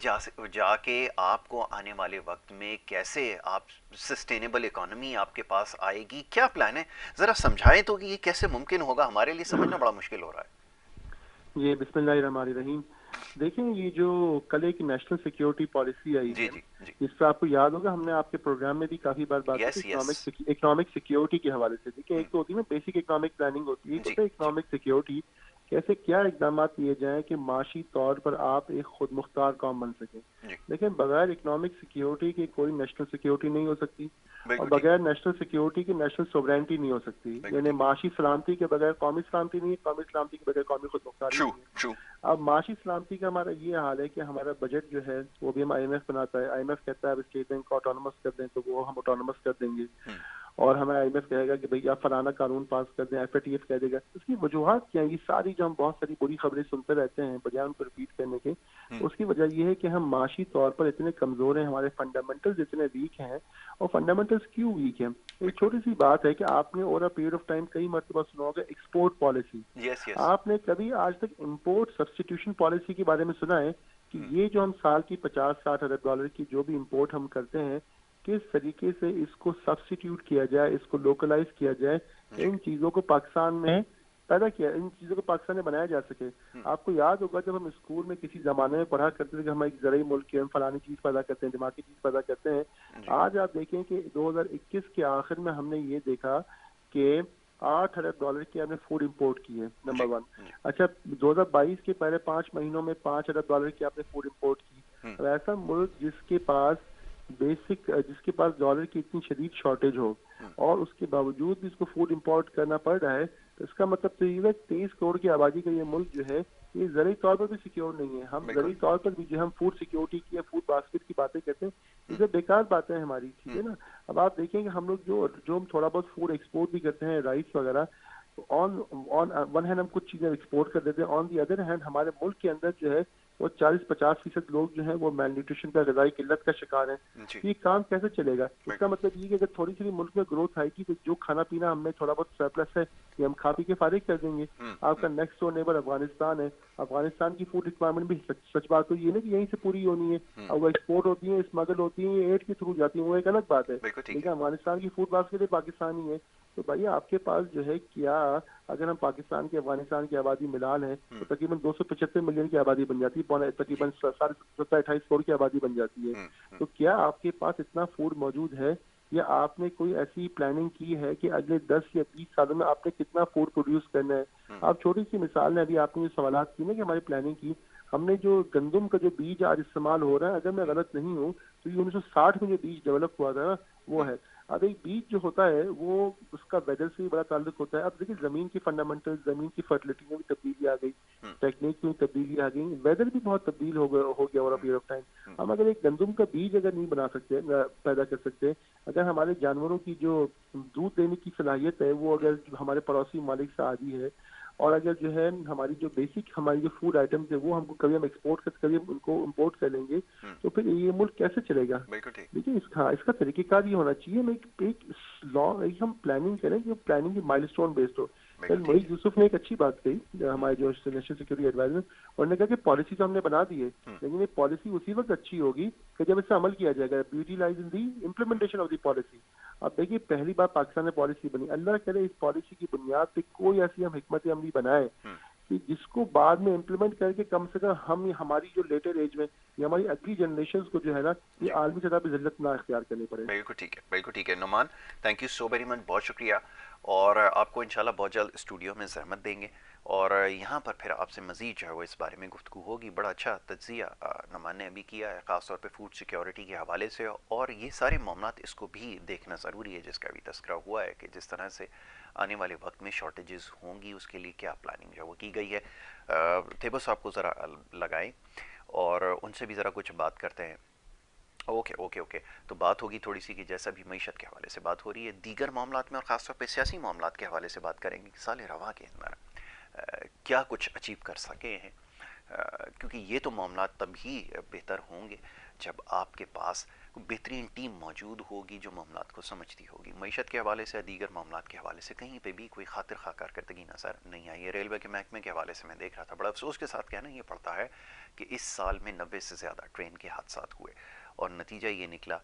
جا کے آپ کو آنے والے وقت میں کیسے آپ سسٹینیبل اکانومی آپ کے پاس آئے گی، کیا پلان ہے؟ ذرا سمجھائیں تو کہ یہ کیسے ممکن ہوگا، ہمارے لیے سمجھنا بڑا مشکل ہو رہا ہے. جی بسم اللہ الرحمن الرحیم. دیکھیں یہ جو کل ایک نیشنل سیکیورٹی پالیسی آئی جی ہے، جی جی اس پہ آپ کو یاد ہوگا ہم نے آپ کے پروگرام میں بھی کافی بار بات کی یس تھی یس اکنامک سیکیورٹی کے حوالے سے. دیکھیں ایک تو ہوتی ہے نا بیسک اکنامک پلاننگ ہوتی ہے، ایک جی ہوتا ہے جی اکنامک سیکیورٹی. کیسے کیا اقدامات لیے جائیں کہ معاشی طور پر آپ ایک خود مختار قوم بن سکیں. جی لیکن بغیر اکنامک سیکیورٹی کی کوئی نیشنل سیکیورٹی نہیں ہو سکتی، اور بالکل ٹھیک بغیر نیشنل سیکیورٹی کی نیشنل سوورینٹی نہیں ہو سکتی. بالکل یعنی ٹھیک معاشی سلامتی کے بغیر قومی سلامتی نہیں ہے، قومی سلامتی کے بغیر قومی خود مختاری ٹرو نہیں ہے. ٹرو اب معاشی سلامتی کا ہمارا یہ حال ہے کہ ہمارا بجٹ جو ہے وہ بھی ہم آئی ایم ایف بناتا ہے. آئی ایم ایف کہتا ہے اب اسٹیٹ بینک کو آٹونومس کر دیں تو وہ ہم آٹونومس کر دیں گے، اور ہمیں آئی ایم ایف کہے گا کہ بھئی آپ فلانا قانون پاس کر دیں. ایف اے ٹی ایف کہہ دے گا. اس کی وجوہات کیا ہیں؟ یہ ساری جو ہم بہت ساری بری خبریں سنتے رہتے ہیں بجائے ان کو ریپیٹ کرنے کے، اس کی وجہ یہ ہے کہ ہم معاشی طور پر اتنے کمزور ہیں، ہمارے فنڈامنٹلز اتنے ویک ہیں. اور فنڈامنٹلز کیوں ویک ہیں؟ ایک چھوٹی سی بات ہے کہ آپ نے over a period of time کئی مرتبہ سنا ہوگا ایکسپورٹ پالیسی. یس یس آپ نے کبھی آج تک امپورٹ سبسٹیٹیوشن پالیسی کے بارے میں سنا ہے کہ یہ جو ہم سال کی 50-60 ارب ڈالر کی جو بھی امپورٹ ہم کرتے ہیں کس طریقے سے اس کو سبسٹیٹیوٹ کیا جائے، اس کو لوکلائز کیا جائے، جی ان چیزوں کو پاکستان میں پیدا کیا، ان چیزوں کو پاکستان میں بنایا جا سکے. آپ کو یاد ہوگا جب ہم اسکول میں کسی زمانے میں پڑھا کرتے تھے کہ ہم ایک زرعی ملک ہے، ہم فلانی چیز پیدا کرتے ہیں، دماغی چیز پیدا کرتے ہیں. جی آج آپ دیکھیں کہ 2021 کے آخر میں ہم نے یہ دیکھا کہ 8 ارب ڈالر کی ہم نے فوڈ امپورٹ کی ہے، جی نمبر 1. جی اچھا 2022 کے پہلے 5 مہینوں میں 5 ارب ڈالر کی آپ نے فوڈ امپورٹ کی. اب ایسا ملک جس کے پاس ڈالر کی اتنی شدید شارٹیج ہو اور اس کے باوجود بھی اس کو فوڈ امپورٹ کرنا پڑ رہا ہے، تو اس کا مطلب تو یہ ہے 23 کروڑ کی آبادی کا یہ ملک جو ہے یہ زرعی طور پر بھی سیکیور نہیں ہے. ہم بالکل زرعی طور پر بھی جو ہم فوڈ سیکیورٹی کی یا فوڈ باسکٹ کی باتیں کرتے ہیں یہ سب بیکار باتیں ہیں ہماری، ٹھیک ہے نا. اب آپ دیکھیں کہ ہم لوگ جو ہم تھوڑا بہت فوڈ ایکسپورٹ بھی کرتے ہیں، رائس وغیرہ، آن ون ہینڈ ہم کچھ چیزیں ایکسپورٹ کر دیتے ہیں، آن دی ادر ہینڈ ہمارے ملک کے اندر جو ہے وہ 40-50% لوگ جو ہیں وہ میل نیوٹریشن کا، غذائی قلت کا شکار ہیں. جی یہ کام کیسے چلے گا؟ اس کا بالکل مطلب یہ کہ اگر تھوڑی سی ملک میں گروتھ آئے گی تو جو کھانا پینا ہم میں تھوڑا بہت سرپلس ہے یہ ہم کھا پی کے فارغ کر دیں گے. آپ کا نیکسٹ ڈور نیبر افغانستان ہے، افغانستان کی فوڈ ریکوائرمنٹ بھی سچ بات تو یہ نا کہ یہیں سے پوری ہونی ہے، اور وہ ایکسپورٹ ہوتی ہیں، اسمگل ہوتی ہیں، ایڈ کے تھرو جاتی ہیں، وہ ایک الگ بات ہے. بالکل ٹھیک لیکن ہے افغانستان کی فوڈ باسکٹ پاکستانی ہے. تو بھائی آپ کے پاس جو ہے کیا، اگر ہم پاکستان کی افغانستان کی آبادی ملا لیں تو تقریباً 275 ملین کی آبادی بن جاتی ہے، جی تقریباً 27-28 کروڑ کی آبادی بن جاتی ہے. تو کیا آپ کے پاس اتنا فوڈ موجود ہے، یا آپ نے کوئی ایسی پلاننگ کی ہے کہ اگلے 10 یا 20 سالوں میں آپ نے کتنا فوڈ پروڈیوس کرنا ہے؟ آپ چھوٹی سی مثال نے ابھی آپ نے جو سوالات کی نا کہ ہماری پلاننگ کی، ہم نے جو گندم کا جو بیج آج استعمال ہو رہا ہے، اگر میں غلط نہیں ہوں تو یہ 1960 میں جو بیج ڈیولپ ہوا تھا نا وہ ہے. اب ایک بیج جو ہوتا ہے وہ اس کا ویدر سے بھی بڑا تعلق ہوتا ہے. اب دیکھیں زمین کی فنڈامنٹل، زمین کی فرٹیلٹی میں بھی تبدیلی آ گئی، ٹیکنیک میں تبدیلی آ گئی، ویدر بھی بہت تبدیل ہو گیا اوور پیریڈ آف ٹائم. ہم اگر ایک گندم کا بیج اگر نہیں بنا سکتے، پیدا کر سکتے، اگر ہمارے جانوروں کی جو دودھ دینے کی صلاحیت ہے وہ اگر ہمارے پڑوسی ممالک سے عادی ہے، اور اگر جو ہے ہماری جو بیسک ہماری جو فوڈ آئٹمز ہے وہ ہم کو کبھی ہم ایکسپورٹ کر کبھی ہم ان کو امپورٹ کر لیں گے، تو پھر یہ ملک کیسے چلے گا؟ بالکل ٹھیک دیکھیے اس کا طریقہ کار یہ ہونا چاہیے. ہم ایک ہم پلاننگ کریں کہ پلاننگ مائل اسٹون بیسڈ ہو. بالکل کل ٹھیک محیط یوسف نے ایک اچھی بات کہی، ہمارے جو نیشنل سیکورٹی ایڈوائزر، انہوں نے کہا کہ پالیسی تو ہم نے بنا دی ہے لیکن یہ پالیسی اسی وقت اچھی ہوگی کہ جب اس سے عمل کیا جائے گا. Beauty lies in the implementation of the policy. اب دیکھیے پہلی بار پاکستان میں پالیسی بنی، اللہ کرے اس پالیسی کی بنیاد پہ کوئی ایسی ہم حکمت عملی بنائے کہ جس کو بعد میں امپلیمنٹ کر کے کم سے کم ہم ہماری جو لیٹر ایج میں یا ہماری اگلی جنریشنز کو جو ہے نا یہ عالمی سطح پہ ذلت نہ اختیار کرنی پڑے. بالکل ٹھیک ہے بالکل ٹھیک ہے. Noman thank you so very much, بہت شکریہ، اور آپ کو انشاءاللہ بہت جلد اسٹوڈیو میں زحمت دیں گے اور یہاں پر پھر آپ سے مزید جو ہے وہ اس بارے میں گفتگو ہوگی. بڑا اچھا تجزیہ نعمان نے ابھی کیا ہے خاص طور پہ فوڈ سیکیورٹی کے حوالے سے، اور یہ سارے معاملات اس کو بھی دیکھنا ضروری ہے جس کا بھی تذکرہ ہوا ہے کہ جس طرح سے آنے والے وقت میں شارٹیجز ہوں گی اس کے لیے کیا پلاننگ جو وہ کی گئی ہے. تھیبو صاحب کو ذرا لگائیں اور ان سے بھی ذرا کچھ بات کرتے ہیں. اوکے تو بات ہوگی تھوڑی سی کہ جیسا بھی معیشت کے حوالے سے بات ہو رہی ہے، دیگر معاملات میں اور خاص طور پہ سیاسی معاملات کے حوالے سے بات کریں گے کہ سال رواں کے اندر کیا کچھ اچیو کر سکے ہیں، کیونکہ یہ تو معاملات تبھی بہتر ہوں گے جب آپ کے پاس بہترین ٹیم موجود ہوگی جو معاملات کو سمجھتی ہوگی. معیشت کے حوالے سے دیگر معاملات کے حوالے سے کہیں پہ بھی کوئی خاطر خواہ کارکردگی نظر نہیں آئی ہے. ریلوے کے محکمے کے حوالے سے میں دیکھ رہا تھا، بڑا افسوس کے ساتھ کہنا یہ پڑتا ہے کہ اس سال میں 90 سے زیادہ ٹرین کے حادثات ہوئے اور نتیجہ یہ نکلا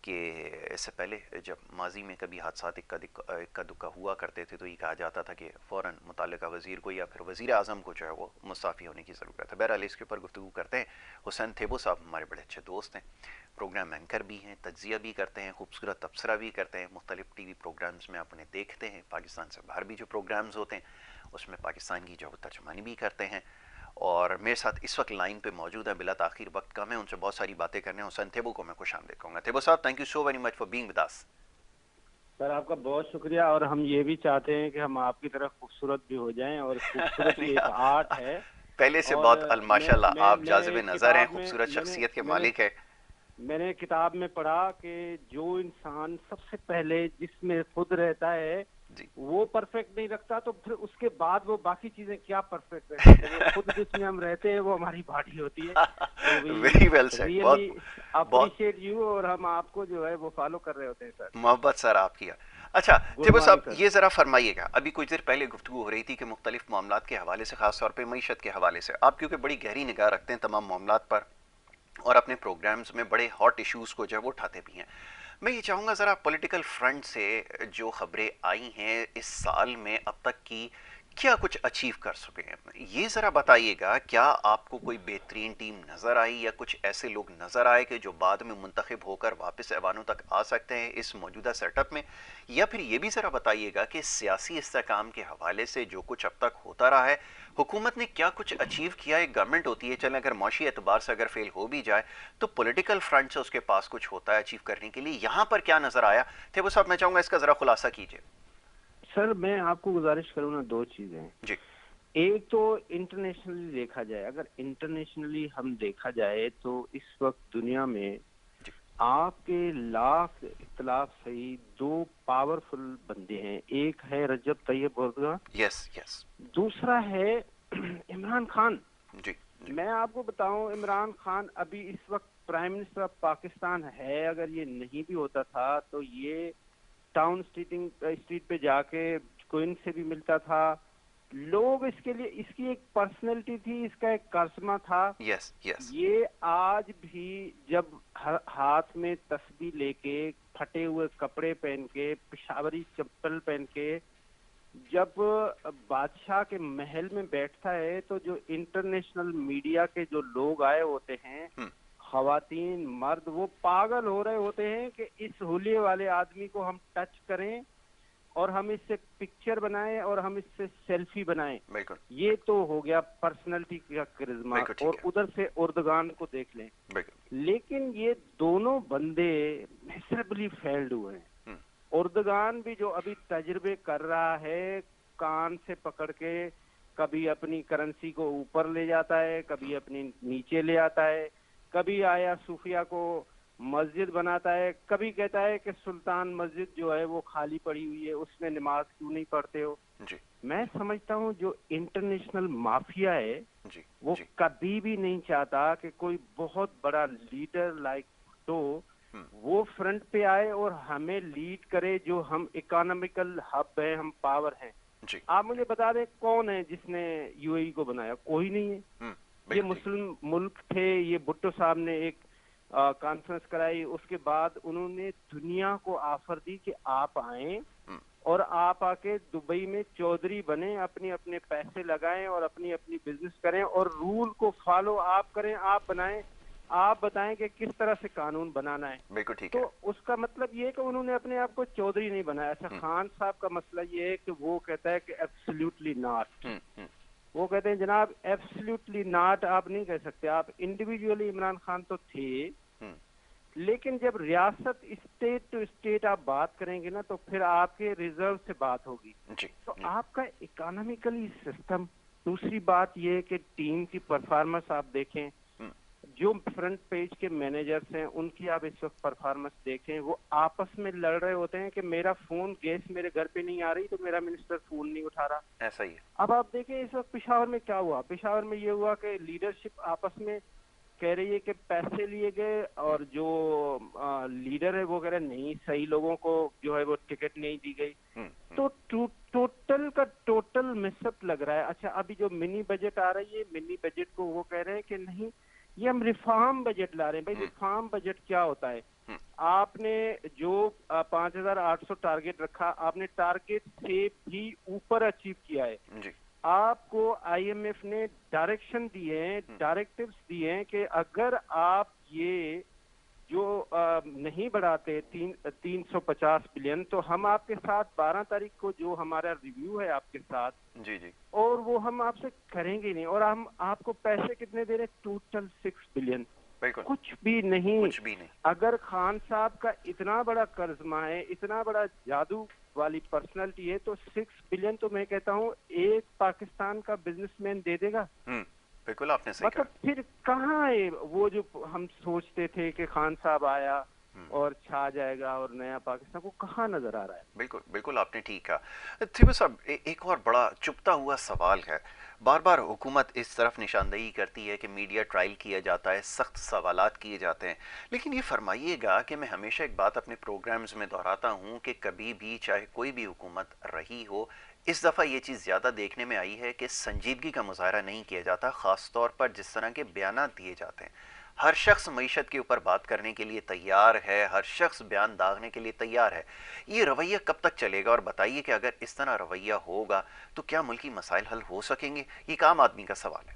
کہ اس سے پہلے جب ماضی میں کبھی حادثات اکا دکا ہوا کرتے تھے تو یہ کہا جاتا تھا کہ فوراً متعلقہ وزیر کو یا پھر وزیر اعظم کو جو ہے وہ مستعفی ہونے کی ضرورت ہے. بہرحال اس کے اوپر گفتگو کرتے ہیں. حسین تھیبو صاحب ہمارے بڑے اچھے دوست ہیں, پروگرام اینکر بھی ہیں, تجزیہ بھی کرتے ہیں, خوبصورت تبصرہ بھی کرتے ہیں, مختلف ٹی وی پروگرامز میں آپ انہیں دیکھتے ہیں. پاکستان سے باہر بھی جو پروگرامز ہوتے ہیں اس میں پاکستان کی جو ترجمانی بھی کرتے ہیں, اور میرے ساتھ اس وقت لائن پہ موجود ہے. بلا تاخیر وقت کم ہے, ان سے بہت ساری باتیں کرنے ہیں. حسین تھیبو کو میں خوش آمدید کہوں گا. تھیبو صاحب, thank you so very much for being with us. Sir آپ کا بہت شکریہ, اور ہم یہ بھی چاہتے ہیں کہ ہم آپ کی طرح خوبصورت بھی ہو جائیں, اور خوبصورت بھی ایک آرٹ ہے. پہلے سے بہت ماشاء اللہ آپ جاذب نظر ہیں, خوبصورت شخصیت کے مالک ہے. میں نے کتاب میں پڑھا کہ جو انسان سب سے پہلے جس میں خود رہتا ہے وہ پرفیکٹ نہیں رکھتا, تو پھر اس کے بعد وہ باقی چیزیں کیا پرفیکٹ رکھتے ہیں. خود جس میں ہم رہتے ہیں وہ ہماری باڈی ہوتی ہے. Very well said, really appreciate you, اور ہم آپ کو جو ہے وہ فالو کر رہے ہوتے ہیں سر. محبت سر آپ کی. اچھا تھیبو صاحب, یہ ذرا فرمائیے گا, ابھی کچھ دیر پہلے گفتگو ہو رہی تھی کہ مختلف معاملات کے حوالے سے, خاص طور پہ معیشت کے حوالے سے, آپ کیونکہ بڑی گہری نگاہ رکھتے ہیں تمام معاملات پر اور اپنے پروگرامز میں بڑے ہاٹ ایشوز کو جو ہے وہ اٹھاتے بھی ہیں. میں یہ چاہوں گا ذرا پولیٹیکل فرنٹ سے جو خبریں آئی ہیں اس سال میں اب تک کی, کیا کچھ اچیو کر سکے ہیں, یہ ذرا بتائیے گا. کیا آپ کو کوئی بہترین ٹیم نظر آئی, یا کچھ ایسے لوگ نظر آئے کہ جو بعد میں منتخب ہو کر واپس ایوانوں تک آ سکتے ہیں اس موجودہ سیٹ اپ میں, یا پھر یہ بھی ذرا بتائیے گا کہ سیاسی استحکام کے حوالے سے جو کچھ اب تک ہوتا رہا ہے, حکومت نے کیا کچھ اچیو کیا. ایک گورنمنٹ ہوتی ہے, چلیں اگر معاشی اعتبار سے اگر فیل ہو بھی جائے تو پولیٹیکل فرنٹ سے اس کے پاس کچھ ہوتا ہے اچیو کرنے کے لیے. یہاں پر کیا نظر آیا تھیبو صاحب, میں چاہوں گا اس کا ذرا خلاصہ کیجیے. سر میں آپ کو گزارش کروں گا دو چیزیں. جی, ایک تو انٹرنیشنلی دیکھا جائے, اگر انٹرنیشنلی ہم دیکھا جائے تو اس وقت دنیا میں آپ کے لاکھ اختلاف صحیح دو پاورفل بندے ہیں. ایک ہے رجب طیب اردوغان, یس یس, دوسرا ہے عمران خان. جی, میں آپ کو بتاؤں, عمران خان ابھی اس وقت پرائم منسٹر آف پاکستان ہے. اگر یہ نہیں بھی ہوتا تھا تو یہ ٹاؤن اسٹریٹ پہ جا کے کوئن سے بھی ملتا تھا. لوگ اس کے لیے, اس کی ایک پرسنالٹی تھی, اس کا ایک کرشمہ تھا. یس یس, یہ آج بھی جب ہاتھ میں تسبیح لے کے, پھٹے ہوئے کپڑے پہن کے, پشاوری چپل پہن کے جب بادشاہ کے محل میں بیٹھتا ہے تو جو انٹرنیشنل میڈیا کے جو لوگ آئے ہوتے ہیں, خواتین مرد, وہ پاگل ہو رہے ہوتے ہیں کہ اس حلیے والے آدمی کو ہم ٹچ کریں اور ہم اس سے پکچر بنائیں اور ہم اس سے سیلفی بنائیں. یہ تو ہو گیا پرسنالٹی کا کرزما. اور ادھر سے اردگان کو دیکھ لیں. لیکن یہ دونوں بندے میسربلی فیلڈ ہوئے ہیں. اردگان بھی جو ابھی تجربے کر رہا ہے, کان سے پکڑ کے کبھی اپنی کرنسی کو اوپر لے جاتا ہے, کبھی اپنی نیچے لے آتا ہے, کبھی آیا صوفیہ کو مسجد بناتا ہے, کبھی کہتا ہے کہ سلطان مسجد جو ہے وہ خالی پڑی ہوئی ہے, اس میں نماز کیوں نہیں پڑھتے ہو. میں سمجھتا ہوں جو انٹرنیشنل مافیا ہے وہ کبھی بھی نہیں چاہتا کہ کوئی بہت بڑا لیڈر لائک تو وہ فرنٹ پہ آئے اور ہمیں لیڈ کرے, جو ہم اکانومیکل ہب ہیں, ہم پاور ہیں. آپ مجھے بتا دیں کون ہے جس نے یو اے ای کو بنایا؟ کوئی نہیں ہے. یہ مسلم ملک تھے. یہ بھٹو صاحب نے ایک کانفرنس کرائی, اس کے بعد انہوں نے دنیا کو آفر دی کہ آپ آئیں اور آپ آ کے دبئی میں چودھری بنیں, اپنے اپنے پیسے لگائیں اور اپنی اپنی بزنس کریں, اور رول کو فالو آپ کریں, آپ بنائیں, آپ بتائیں کہ کس طرح سے قانون بنانا ہے. تو اس کا مطلب یہ ہے کہ انہوں نے اپنے آپ کو چودھری نہیں بنایا. اچھا, خان صاحب کا مسئلہ یہ ہے کہ وہ کہتا ہے کہ ایبسلیوٹلی ناٹ. وہ کہتے ہیں جناب ایبسلیوٹلی ناٹ آپ نہیں کہہ سکتے. آپ انڈیویجولی عمران خان تو تھے, لیکن جب ریاست اسٹیٹ ٹو اسٹیٹ آپ بات کریں گے نا تو پھر آپ کے ریزرو سے بات ہوگی. تو آپ کا اکانومیکلی سسٹم. دوسری بات یہ ہے کہ ٹیم کی پرفارمنس آپ دیکھیں, جو فرنٹ پیج کے مینیجرز ہیں ان کی آپ اس وقت پرفارمنس دیکھیں, وہ آپس میں لڑ رہے ہوتے ہیں کہ میرا فون گیس میرے گھر پہ نہیں آ رہی تو میرا منسٹر فون نہیں اٹھا رہا. ایسا ہی ہے. اب آپ دیکھیں اس وقت پشاور میں کیا ہوا. پشاور میں یہ ہوا کہ لیڈرشپ آپس میں کہہ رہی ہے کہ پیسے لیے گئے, اور جو لیڈر ہے وہ کہہ رہے نہیں, صحیح لوگوں کو جو ہے وہ ٹکٹ نہیں دی گئی. تو ٹوٹل کا ٹوٹل مس اپ لگ رہا ہے. اچھا, ابھی جو منی بجٹ آ رہی ہے, منی بجٹ کو وہ کہہ رہے ہیں کہ نہیں یہ ہم ریفارم بجٹ لا رہے ہیں. بھائی ریفارم بجٹ کیا ہوتا ہے؟ آپ نے جو 5,800 ٹارگیٹ رکھا، آپ نے ٹارگیٹ سے بھی اوپر اچیو کیا ہے. جی آپ کو آئی ایم ایف نے ڈائریکشن دیے ہیں، ڈائریکٹیوز دیے ہیں کہ اگر آپ یہ جو نہیں بڑھاتے 350 بلین، تو ہم آپ کے ساتھ 12 تاریخ کو جو ہمارا ریویو ہے آپ کے ساتھ، جی جی اور وہ ہم آپ سے کریں گے نہیں. اور ہم آپ کو پیسے کتنے دے رہے؟ Total 6 billion. بالکل کچھ بھی نہیں. کچھ بھی نہیں. اگر خان صاحب کا اتنا بڑا کرزما ہے، اتنا بڑا جادو والی پرسنالٹی ہے، تو 6 بلین تو میں کہتا ہوں ایک پاکستان کا بزنس مین دے دے گا. بالکل آپ نے صحیح کہا. مطلب پھر کہاں ہے وہ جو ہم سوچتے تھے کہ خان صاحب آیا اور چھا جائے گا اور نیا پاکستان، کو کہاں نظر آ رہا ہے؟ بالکل بالکل آپ نے ٹھیک کہا. تھیبو صاحب ایک اور بڑا چپتا ہوا سوال ہے. بار بار حکومت اس طرف نشاندہی کرتی ہے کہ میڈیا ٹرائل کیا جاتا ہے، سخت سوالات کیے جاتے ہیں، لیکن یہ فرمائیے گا کہ میں ہمیشہ ایک بات اپنے پروگرامز میں دہراتا ہوں کہ کبھی بھی چاہے کوئی بھی حکومت رہی ہو، اس دفعہ یہ چیز زیادہ دیکھنے میں آئی ہے کہ سنجیدگی کا مظاہرہ نہیں کیا جاتا، خاص طور پر جس طرح کے بیانات دیے جاتے ہیں. ہر شخص معیشت کے اوپر بات کرنے کے لیے تیار ہے، ہر شخص بیان داغنے کے لیے تیار ہے. یہ رویہ کب تک چلے گا؟ اور بتائیے کہ اگر اس طرح رویہ ہوگا تو کیا ملکی مسائل حل ہو سکیں گے؟ یہ ایک عام آدمی کا سوال ہے.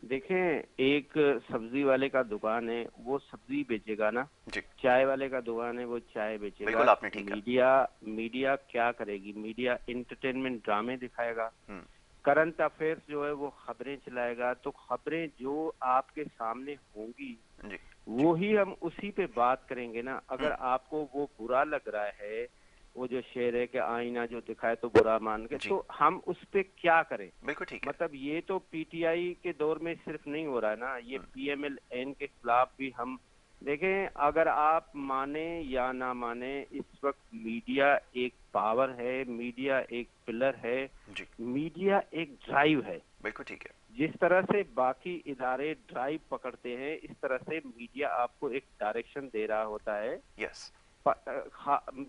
دیکھیں، ایک سبزی والے کا دکان ہے، وہ سبزی بیچے گا نا. جی چائے والے کا دکان ہے، وہ چائے بیچے گا. بالکل آپ نے ٹھیک کہا. میڈیا کیا کرے گی؟ میڈیا انٹرٹینمنٹ ڈرامے دکھائے گا. ہم، کرنٹ افیئرس جو ہے وہ خبریں چلائے گا. تو خبریں جو آپ کے سامنے ہوں گی جی وہی ہم اسی پہ بات کریں گے نا. اگر آپ کو وہ برا لگ رہا ہے، وہ جو شعر ہے کہ آئینہ جو دکھائے تو برا مان کے، جی تو ہم اس پہ کیا کریں؟ بالکل ٹھیک ہے. مطلب یہ تو پی ٹی آئی کے دور میں صرف نہیں ہو رہا ہے نا، یہ پی ایم ایل این کے خلاف بھی ہم دیکھیں. اگر آپ مانیں یا نہ مانیں، اس وقت میڈیا ایک پاور ہے، میڈیا ایک پلر ہے، جی میڈیا ایک ڈرائیو ہے. بالکل ٹھیک ہے. جس طرح سے باقی ادارے ڈرائیو پکڑتے ہیں، اس طرح سے میڈیا آپ کو ایک ڈائریکشن دے رہا ہوتا ہے. یس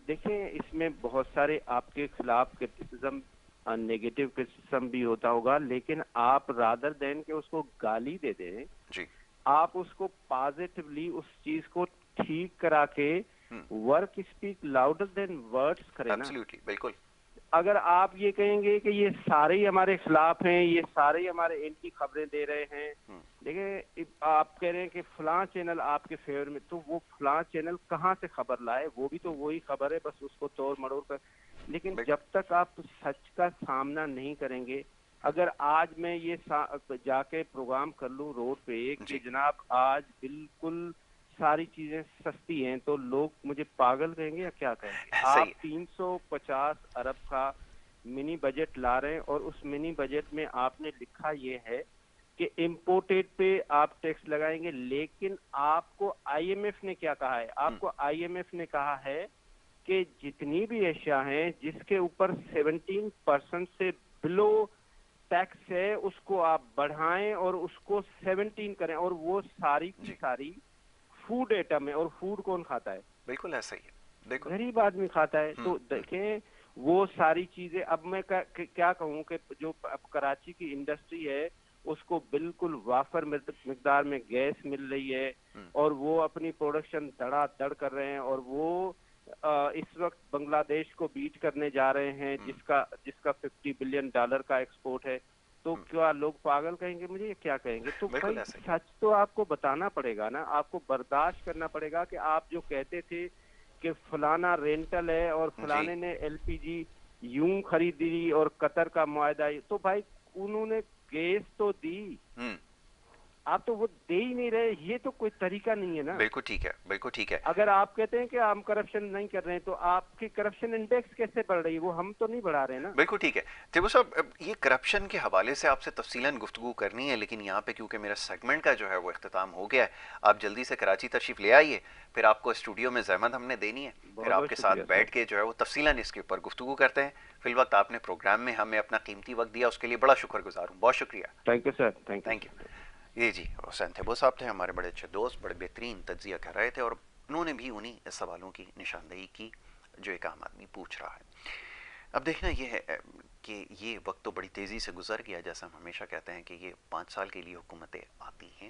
دیکھیں، اس میں بہت سارے آپ کے خلاف کرٹیسزم، نیگیٹو کرٹیسزم بھی ہوتا ہوگا، لیکن آپ رادر دین کہ اس کو گالی دے دیں، جی آپ اس کو پازیٹیولی اس چیز کو ٹھیک کرا کے work speak louder than words کریں نا. ایبسلیوٹلی بالکل. اگر آپ یہ کہیں گے کہ یہ سارے ہی ہمارے خلاف ہیں، یہ سارے ہی ہمارے اینٹی خبریں دے رہے ہیں، دیکھیں آپ کہہ رہے ہیں کہ فلاں چینل آپ کے فیور میں، تو وہ فلاں چینل کہاں سے خبر لائے؟ وہ بھی تو وہی خبر ہے، بس اس کو توڑ مڑوڑ کر. لیکن جب تک آپ سچ کا سامنا نہیں کریں گے، اگر آج میں یہ جا کے پروگرام کر لوں روڈ پہ کہ جناب آج بالکل ساری چیزیں سستی ہیں، تو لوگ مجھے پاگل کہیں گے یا کیا کہیں گے؟ آپ 350 ارب کا منی بجٹ لا رہے ہیں، اور اس منی بجٹ میں آپ نے لکھا یہ ہے کہ امپورٹیڈ پہ آپ ٹیکس لگائیں گے. لیکن آپ کو آئی ایم ایف نے کیا کہا ہے؟ آپ کو آئی ایم ایف نے کہا ہے کہ جتنی بھی اشیاء ہیں جس کے اوپر 17% سے بلو ٹیکس ہے، اس کو آپ بڑھائیں اور اس کو 17 کریں، اور وہ ساری کی ساری فوڈ آئٹم ہے. اور فوڈ کون کھاتا ہے؟ بالکل ایسا ہی ہے. بالکل غریب آدمی کھاتا ہے. تو دیکھیں وہ ساری چیزیں، اب میں کیا کہوں کہ جو اب کراچی کی انڈسٹری ہے اس کو بالکل وافر مقدار میں گیس مل رہی ہے، اور وہ اپنی پروڈکشن دڑا دڑ کر رہے ہیں، اور وہ اس وقت بنگلہ دیش کو بیٹ کرنے جا رہے ہیں، جس کا $50 بلین کا ایکسپورٹ ہے. تو کیا لوگ پاگل کہیں گے مجھے یا کیا کہیں گے؟ تو بھائی سچ تو آپ کو بتانا پڑے گا نا، آپ کو برداشت کرنا پڑے گا کہ آپ جو کہتے تھے کہ فلانا رینٹل ہے اور فلانے نے ایل پی جی یوں خریدی اور قطر کا معاہدہ، تو بھائی انہوں نے گیس تو دی، آپ تو وہ دے ہی نہیں رہے. یہ تو کوئی طریقہ نہیں ہے نا. بالکل ٹھیک ہے. بالکل ٹھیک ہے. اگر آپ کہتے ہیں کہ ہم کرپشن نہیں کر رہے ہیں، تو آپ کی کرپشن انڈیکس کیسے بڑھ رہی ہے؟ وہ ہم تو نہیں بڑھا رہے نا. بالکل ٹھیک ہے. تیبو صاحب یہ کرپشن کے حوالے سے آپ سے تفصیلاً گفتگو کرنی ہے، لیکن یہاں پہ کیونکہ میرا سیگمنٹ کا جو ہے وہ اختتام ہو گیا ہے، آپ جلدی سے کراچی تشریف لے آئیے، پھر آپ کو اسٹوڈیو میں زحمت ہم نے دینی ہے، پھر آپ کے ساتھ بیٹھ کے جو ہے وہ تفصیلاً اس کے اوپر گفتگو کرتے ہیں. فی الوقت آپ نے پروگرام میں ہمیں اپنا قیمتی وقت دیا، اس کے لیے بڑا شکر گزار ہوں. بہت شکریہ. Thank you sir. Thank you. یہ جی حسین تھیبو صاحب تھے، ہمارے بڑے اچھے دوست، بڑے بہترین تجزیہ کر رہے تھے، اور انہوں نے بھی انہی سوالوں کی نشاندہی کی جو ایک عام آدمی پوچھ رہا ہے. اب دیکھنا یہ ہے کہ یہ وقت تو بڑی تیزی سے گزر گیا، جیسا ہم ہمیشہ کہتے ہیں کہ یہ 5 سال کے لیے حکومتیں آتی ہیں.